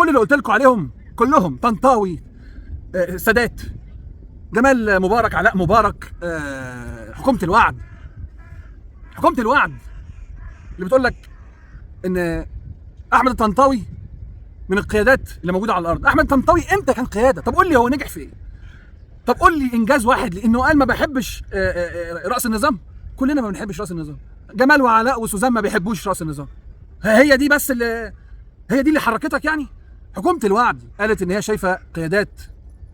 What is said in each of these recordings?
كل اللي قلت لكم عليهم كلهم طنطاوي، سادات، جمال مبارك، علاء مبارك، حكومة الوعد. حكومة الوعد اللي بتقول لك ان احمد الطنطاوي من القيادات اللي موجوده على الارض. احمد الطنطاوي امتى كان قياده؟ طب قول لي هو نجح في ايه؟ طب قول لي انجاز واحد لانه قال ما بحبش راس النظام. كلنا ما بنحبش راس النظام، جمال وعلاء وسوزان ما بيحبوش راس النظام. هي دي بس هي دي اللي حركتك يعني؟ حكومه الوعد قالت ان هي شايفه قيادات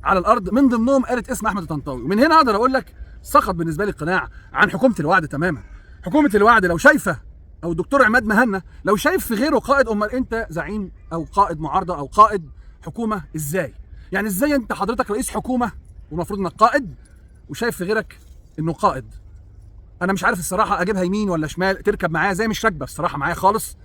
على الارض، من ضمنهم قالت اسم احمد الطنطاوي. ومن هنا اقدر اقول لك سقط بالنسبه لي القناع عن حكومه الوعد تماما. حكومه الوعد لو شايفه، او الدكتور عماد مهنا لو شايف في غيره قائد، امال انت زعيم او قائد معارضه او قائد حكومه ازاي؟ يعني ازاي انت حضرتك رئيس حكومه والمفروض انك قائد وشايف في غيرك انه قائد؟ انا مش عارف الصراحه اجيبها يمين ولا شمال، تركب معايا زي مش راكبه الصراحه معايا خالص.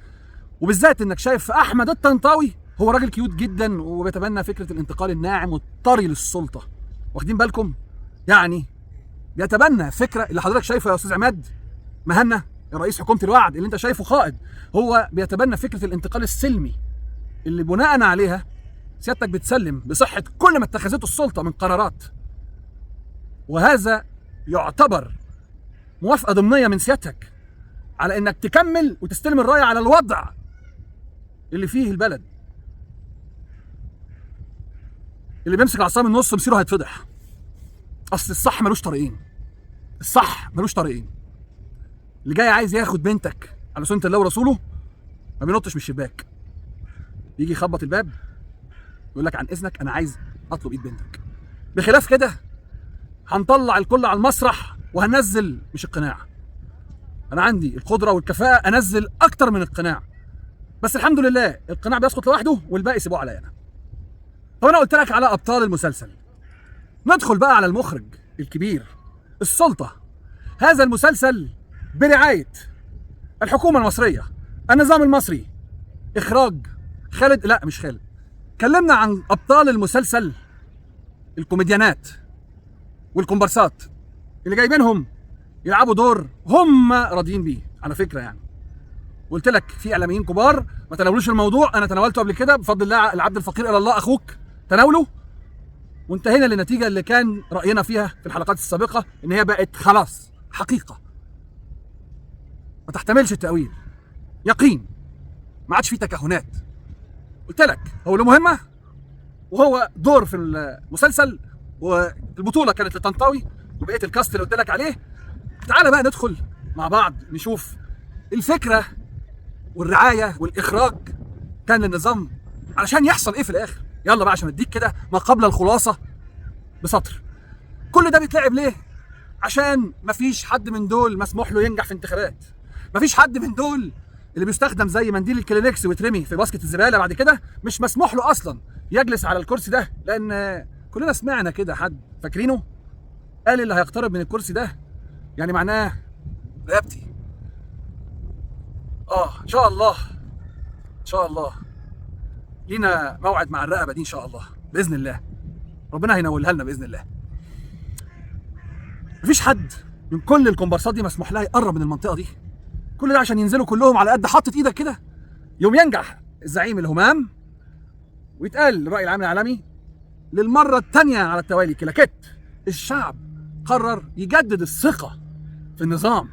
وبالذات انك شايف في احمد الطنطاوي هو راجل كيوت جدا وبيتبنى فكره الانتقال الناعم والطري للسلطه. واخدين بالكم؟ يعني بيتبنى فكره اللي حضرتك شايفه يا استاذ عماد مهنا رئيس حكومه الوعد اللي انت شايفه قائد، هو بيتبنى فكره الانتقال السلمي اللي بناء عليها سيادتك بتسلم بصحه كل ما اتخذته السلطه من قرارات. وهذا يعتبر موافقه ضمنيه من سيادتك على انك تكمل وتستلم الرايه على الوضع اللي فيه البلد. اللي بيمسك العصا من النص مصيره هيتفضح. اصل الصح ملوش طريقين، الصح ملوش طريقين. اللي جاي عايز ياخد بنتك على سنه الله ورسوله ما بينطش من الشباك، يجي يخبط الباب يقول لك عن اذنك انا عايز اطلب ايد بنتك. بخلاف كده هنطلع الكل على المسرح وهنزل مش القناع. انا عندي القدره والكفاءه انزل اكتر من القناع، بس الحمد لله القناع بيسقط لوحده والباقي سيبوه عليا انا. طب انا قلت لك على ابطال المسلسل، ندخل بقى على المخرج الكبير السلطه. هذا المسلسل برعايه الحكومه المصريه، النظام المصري، اخراج خالد، لا مش خالد. اتكلمنا عن ابطال المسلسل، الكوميديانات والكومبارسات اللي جايبينهم يلعبوا دور هم راضيين بيه على فكره يعني. قلت لك في اعلاميين كبار ما تناولوش الموضوع، انا تناولته قبل كده بفضل الله. العبد الفقير الى الله اخوك تناوله، وانتهينا للنتيجه اللي كان راينا فيها في الحلقات السابقه ان هي بقت خلاص حقيقه ما تحتملش التاويل، يقين، ما عادش فيه تكهنات. قلت لك هو له مهمه وهو دور في المسلسل، والبطوله كانت لطنطاوي وبقيه الكاست اللي قلت لك عليه. تعالى بقى ندخل مع بعض نشوف الفكره والرعايه والاخراج كان للنظام علشان يحصل ايه في الاخر. يلا بقى عشان اديك كده ما قبل الخلاصه بسطر. كل ده بيتلعب ليه؟ عشان مفيش حد من دول مسموح له ينجح في انتخابات. مفيش حد من دول اللي بيستخدم زي منديل الكلينكس ويترمي في باسكت الزباله بعد كده مش مسموح له اصلا يجلس على الكرسي ده، لان كلنا سمعنا كده حد فاكرينه قال اللي هيقترب من الكرسي ده يعني معناه رقبتي. ان شاء الله ان شاء الله لينا موعد مع الرقبه دي ان شاء الله باذن الله، ربنا هينولها لنا باذن الله. مفيش حد من كل الكومبارسات دي مسموح لها يقرب من المنطقه دي. كل ده عشان ينزلوا كلهم على قد حاطط ايدك كده يوم ينجح الزعيم الهمام ويتقال الراي العام العالمي للمره الثانيه على التوالي كده الشعب قرر يجدد الثقه في النظام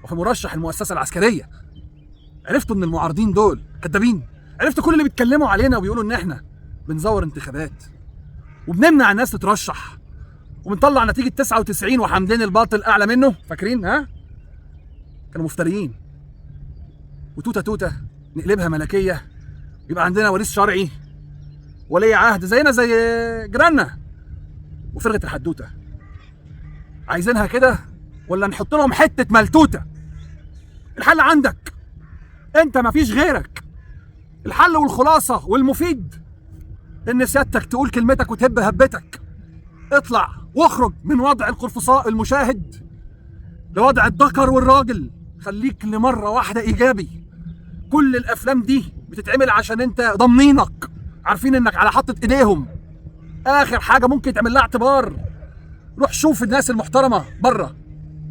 وفي مرشح المؤسسه العسكريه. عرفتوا ان المعارضين دول كدابين؟ عرفتوا كل اللي بيتكلموا علينا وبيقولوا ان احنا بنزور انتخابات وبنمنع الناس تترشح وبنطلع نتيجه 99 وحامدين الباطل اعلى منه؟ فاكرين؟ كانوا مفتريين. وتوته توته نقلبها ملكيه، يبقى عندنا وريث شرعي ولي عهد زينا زي جيراننا وفرغه الحدوته. عايزينها كده ولا نحط لهم حته ملتوته؟ الحل عندك انت، مفيش غيرك. الحل والخلاصه والمفيد ان سيادتك تقول كلمتك وتهب هبتك. اطلع واخرج من وضع القرفصاء المشاهد لوضع الذكر والراجل. خليك لمره واحده ايجابي. كل الافلام دي بتتعمل عشان انت ضامنينك، عارفين انك على حطة ايديهم. اخر حاجه ممكن تعمل لها اعتبار، روح شوف الناس المحترمه بره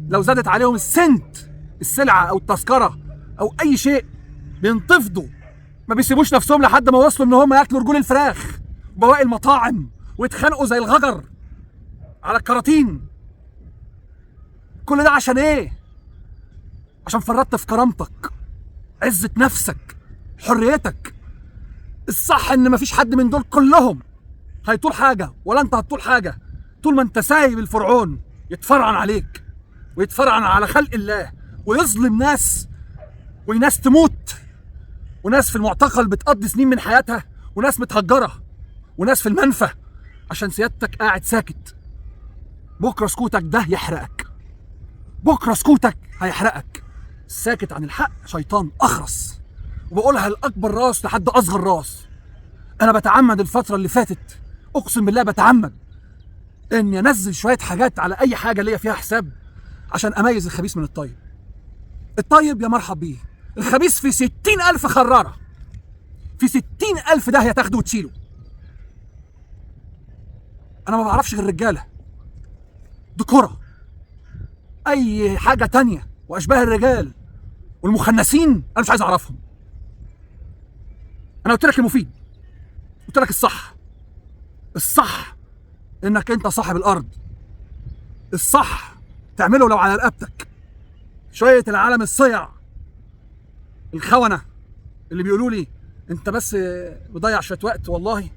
لو زادت عليهم السنت السلعه او التذكره او اي شيء بينتفضوا ما بيسيبوش نفسهم لحد ما وصلوا ان هم ياكلوا رجول الفراخ وبواقي المطاعم ويتخانقوا زي الغجر على الكراتين. كل ده عشان ايه؟ عشان فرطت في كرامتك، عزة نفسك، حريتك. الصح ان مفيش حد من دول كلهم هيطول حاجة ولا انت هتطول حاجة طول ما انت سايب الفرعون يتفرعن عليك ويتفرعن على خلق الله ويظلم ناس، وناس تموت، وناس في المعتقل بتقضي سنين من حياتها، وناس متهجرة، وناس في المنفى عشان سيادتك قاعد ساكت. بكرة سكوتك ده يحرقك، بكرة سكوتك هيحرقك. الساكت عن الحق شيطان أخرس، وبقولها لأكبر راس لحد أصغر راس. أنا بتعمد الفترة اللي فاتت، أقسم بالله بتعمد إني أنزل شوية حاجات على أي حاجة ليا فيها حساب عشان أميز الخبيث من الطيب. الطيب يا مرحب بيه، الخبيث في 60,000 خرارة، في 60,000 داهية تاخده وتشيله. أنا ما بعرفش غير رجالة دكورة، أي حاجة تانية وأشباه الرجال والمخنثين أنا مش عايز أعرفهم. أنا قلت لك المفيد، قلت لك الصح. الصح إنك أنت صاحب الأرض، الصح تعمله لو على رقبتك. شوية العالم الصيع الخونة اللي بيقولوا لي أنت بس بضيع شوية وقت والله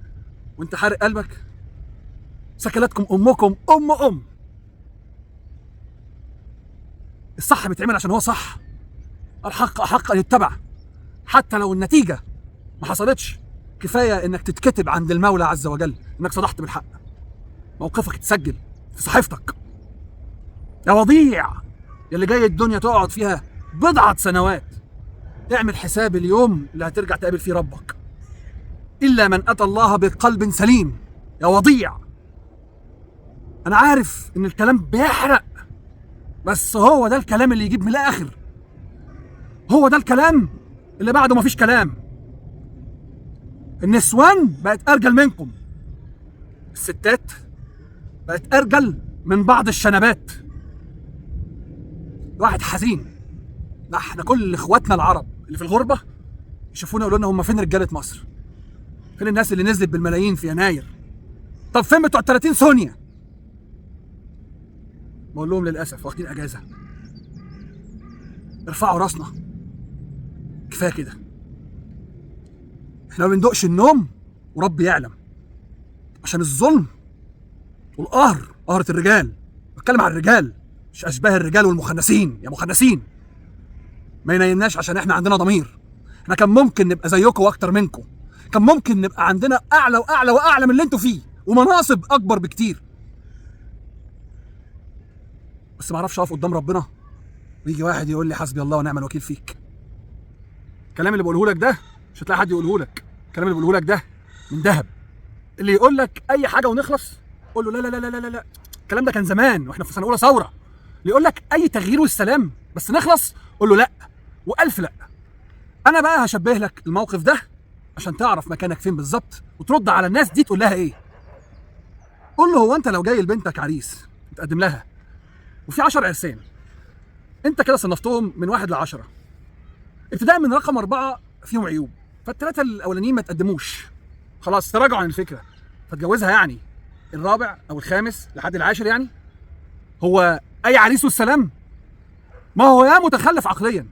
وأنت حارق قلبك، سكلتكم أمكم أم. الصح بيتعمل عشان هو صح. الحق أحق أن يتبع حتى لو النتيجة ما حصلتش. كفاية إنك تتكتب عند المولى عز وجل إنك صدحت بالحق، موقفك يتسجل في صحيفتك. يا وضيع يلي جاي الدنيا تقعد فيها بضعة سنوات، اعمل حساب اليوم اللي هترجع تقابل فيه ربك، إلا من أتى الله بقلب سليم. يا وضيع، أنا عارف إن الكلام بيحرق، بس هو ده الكلام اللي يجيب من الآخر، هو ده الكلام اللي بعده مفيش كلام. النسوان بقت أرجل منكم، الستات بقت أرجل من بعض الشنبات. واحد حزين، ده احنا كل اخواتنا العرب اللي في الغربة يشوفونا يقولوا لنا هم فين رجالة مصر؟ فين الناس اللي نزلت بالملايين في يناير؟ طب فين بتوع 30 ثانية؟ بقول لهم للأسف واخدين أجازة. ارفعوا راسنا، كفاية كده. احنا ما بندقش النوم ورب يعلم، عشان الظلم والقهر، قهرة الرجال. بتكلم عن الرجال مش أشباه الرجال والمخنثين. يا مخنثين ما ينيمناش عشان احنا عندنا ضمير. احنا كان ممكن نبقى زيكم واكتر منكم، كان ممكن نبقى عندنا اعلى واعلى واعلى من اللي انتوا فيه ومناصب اكبر بكتير، بس ما اعرفش اقف قدام ربنا ويجي واحد يقول لي حسبي الله ونعم الوكيل فيك. الكلام اللي بقوله لك ده مش هتلاقي حد يقوله لك، الكلام اللي بقوله لك ده من ذهب. اللي يقول لك اي حاجه ونخلص قول له لا لا لا لا لا لا، الكلام ده كان زمان واحنا في سنه اولى ثوره. اللي يقول لك اي تغيير والسلام بس نخلص قول له لا والف لا. انا بقى هشبه لك الموقف ده عشان تعرف مكانك فين بالظبط وترد على الناس دي تقول لها ايه. قول له هو انت لو جاي لبنتك عريس تقدم لها وفي 10 عرسان، انت كده صنفتهم من 1 ل10، ابتداء من رقم 4 فيهم عيوب، فالثلاثه الاولانيين ما تقدموش، خلاص تراجعوا عن الفكره فتجوزها. يعني الرابع او الخامس لحد العاشر يعني هو اي عريس والسلام؟ ما هو يا متخلف عقليا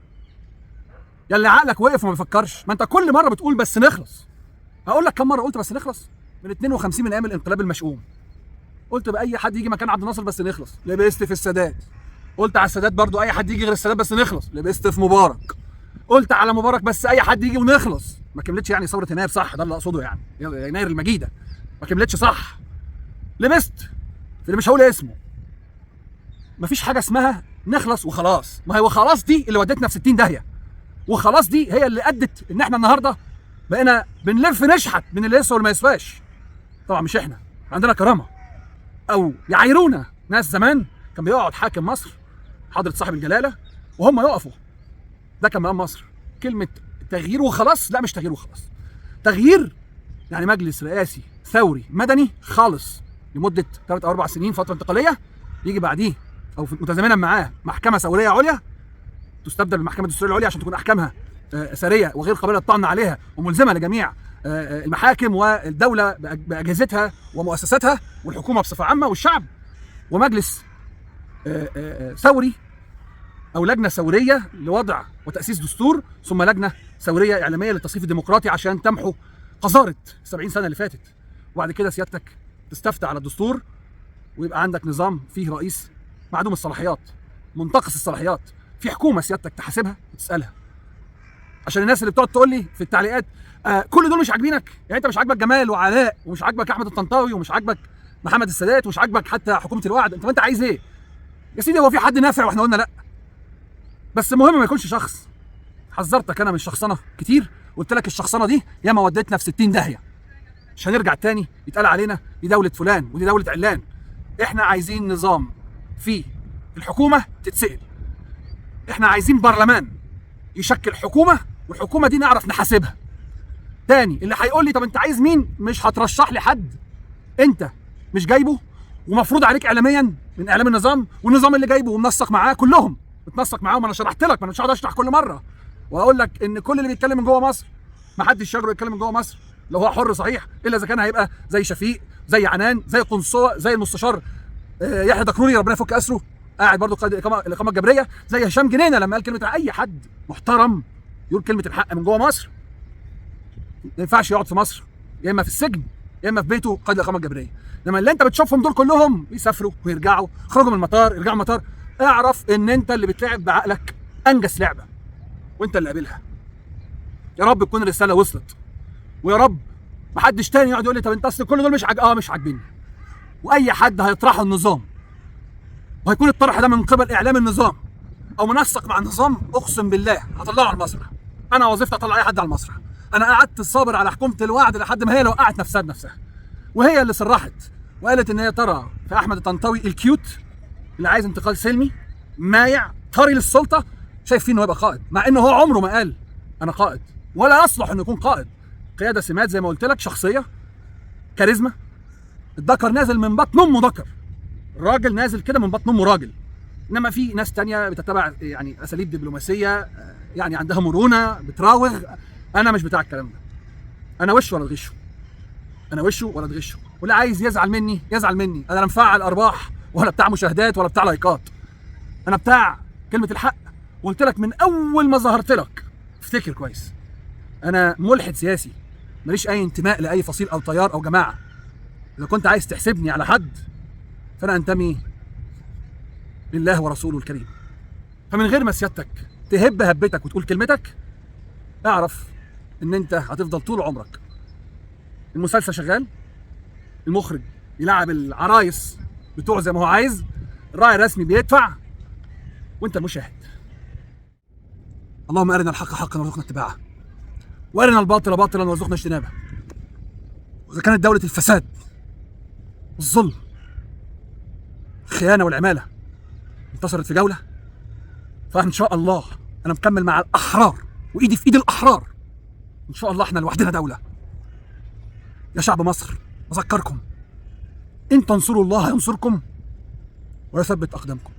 يا اللي عقلك وقف وما بيفكرش. ما انت كل مره بتقول بس نخلص. هقول لك كم مره قلت بس نخلص؟ من 52 من ايام الانقلاب المشؤوم قلت باي حد يجي مكان عبد الناصر بس نخلص، لبست في السادات. قلت على السادات برضو اي حد يجي غير السادات بس نخلص، لبست في مبارك. قلت على مبارك بس اي حد يجي ونخلص. ما كملتش يعني ثوره يناير صح، ده اللي اقصده يعني يناير المجيده ما كملتش صح، لبست في اللي مش هقول اسمه. مفيش حاجه اسمها نخلص وخلاص، ما هو خلاص دي اللي ودتنا في 60 داهيه، وخلاص دي هي اللي ادت ان احنا النهارده بقينا بنلف نشحت من اللي يسوى واللي ما يسواش. طبعا مش احنا، عندنا كرامه او يعايرونا ناس زمان كان بيقعد حاكم مصر حضره صاحب الجلاله وهم يقفوا. ده كان مقام مصر. كلمه تغيير وخلاص، لا مش تغيير وخلاص. تغيير يعني مجلس رئاسي ثوري مدني خالص لمده 3 أو 4 سنين فتره انتقاليه، يجي بعديه او متزامنا معاه محكمه ثوريه عليا تستبدل بالمحكمه الدستوريه العليا عشان تكون احكامها ساريه وغير قابله للطعن عليها وملزمه لجميع المحاكم والدوله باجهزتها ومؤسساتها والحكومه بصفه عامه والشعب، ومجلس ثوري او لجنه ثوريه لوضع وتاسيس دستور، ثم لجنه ثوريه اعلاميه للتصنيف الديمقراطي عشان تمحو قذاره 70 سنه اللي فاتت. وبعد كده سيادتك تستفتى على الدستور ويبقى عندك نظام فيه رئيس معدوم الصلاحيات، منتقص الصلاحيات، في حكومه سيادتك تحاسبها وتسالها. عشان الناس اللي بتقعد تقول لي في التعليقات كل دول مش عاجبينك، يعني انت مش عاجبك جمال وعلاء ومش عاجبك احمد الطنطاوي ومش عاجبك محمد السادات ومش عاجبك حتى حكومه الوعد، انت عايز ايه؟ يا سيدي هو في حد نافع واحنا قلنا لا؟ بس المهم ما يكونش شخص. حذرتك انا من الشخصنه كتير، قلت لك الشخصنه دي ياما ودتنا في 60 داهيه. مش هنرجع تاني يتقال علينا دي دوله فلان ودي دوله علان. احنا عايزين نظام فيه الحكومه تتسال. احنا عايزين برلمان يشكل حكومه والحكومه دي نعرف نحاسبها. تاني اللي هيقول لي طب انت عايز مين؟ مش هترشح لي حد انت مش جايبه ومفروض عليك اعلاميا من اعلام النظام، والنظام اللي جايبه ومنسق معاه كلهم متنسق معاهم. انا شرحت لك، ما انا مش هقعد اشرح كل مره واقول لك ان كل اللي بيتكلم من جوه مصر ما حدش يجرؤ يتكلم من جوه مصر لو هو حر صحيح، الا اذا كان هيبقى زي شفيق، زي عنان، زي قنصوه، زي المستشار يحيى دكروري ربنا يفك اسره قاعد برضه قائد الاقامه الجبريه، زي هشام جنينه لما قال كلمه. اي حد محترم يقول كلمه الحق من جوه مصر ما ينفعش يقعد في مصر، يا اما في السجن يا اما في بيته قائد الاقامه الجبريه. انما اللي انت بتشوفهم دول كلهم بيسافروا ويرجعوا، خرجوا من المطار يرجعوا من المطار. اعرف ان انت اللي بتلعب بعقلك انجس لعبه وانت اللي قابلها. يا رب تكون الرساله وصلت، ويا رب محدش تاني يقعد يقول لي طب انت اصل كل دول مش عاجبيني. واي حد هيطرحه النظام وهيكون الطرح ده من قبل اعلام النظام او منسق مع النظام، اقسم بالله هطلعه على المسرح. انا وظيفتي اطلع اي حد على المسرح. انا قعدت صابر على حكومه الوعد لحد ما هي وقعت نفسها بنفسها، وهي اللي صرحت وقالت ان هي ترى في احمد الطنطاوي الكيوت اللي عايز انتقال سلمي مايع طري للسلطه، شايف فيه انه يبقى قائد، مع انه هو عمره ما قال انا قائد ولا يصلح انه يكون قائد. قياده سمات زي ما قلت لك، شخصيه، كاريزما. الذكر نازل من بطن امه ذكر، الراجل نازل كده من بطن امه راجل. انما في ناس تانية بتتبع يعني اساليب دبلوماسيه، يعني عندها مرونه بتراوغ. انا مش بتاع الكلام ده. انا وشه ولا تغشه، انا وشه ولا تغشه. واللي عايز يزعل مني يزعل مني. انا لا مفعل ارباح ولا بتاع مشاهدات ولا بتاع لايكات. انا بتاع كلمه الحق. وقلت لك من اول ما ظهرت لك، افتكر كويس، انا ملحد سياسي ماليش اي انتماء لاي فصيل او تيار او جماعه. اذا كنت عايز تحسبني على حد فانا انتمي لله ورسوله الكريم. فمن غير ما سيادتك تهب هبتك وتقول كلمتك، اعرف ان انت هتفضل طول عمرك المسلسل شغال، المخرج يلعب العرايس بتوعه زي ما هو عايز، الراعي الرسمي بيدفع، وانت المشاهد. اللهم ارنا الحق حقا وارزقنا اتباعه، وارنا الباطل باطلا وارزقنا اجتنابه. واذا كانت دوله الفساد والظلم الخيانه والعماله انتصرت في جوله، فان شاء الله انا مكمل مع الاحرار وايدي في ايد الاحرار. ان شاء الله احنا لوحدنا دوله. يا شعب مصر اذكركم، ان تنصروا الله ينصركم ويثبت اقدامكم.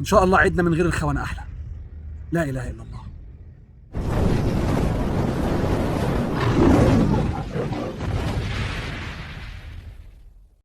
ان شاء الله عدنا من غير الخونه احلى. لا اله الا الله.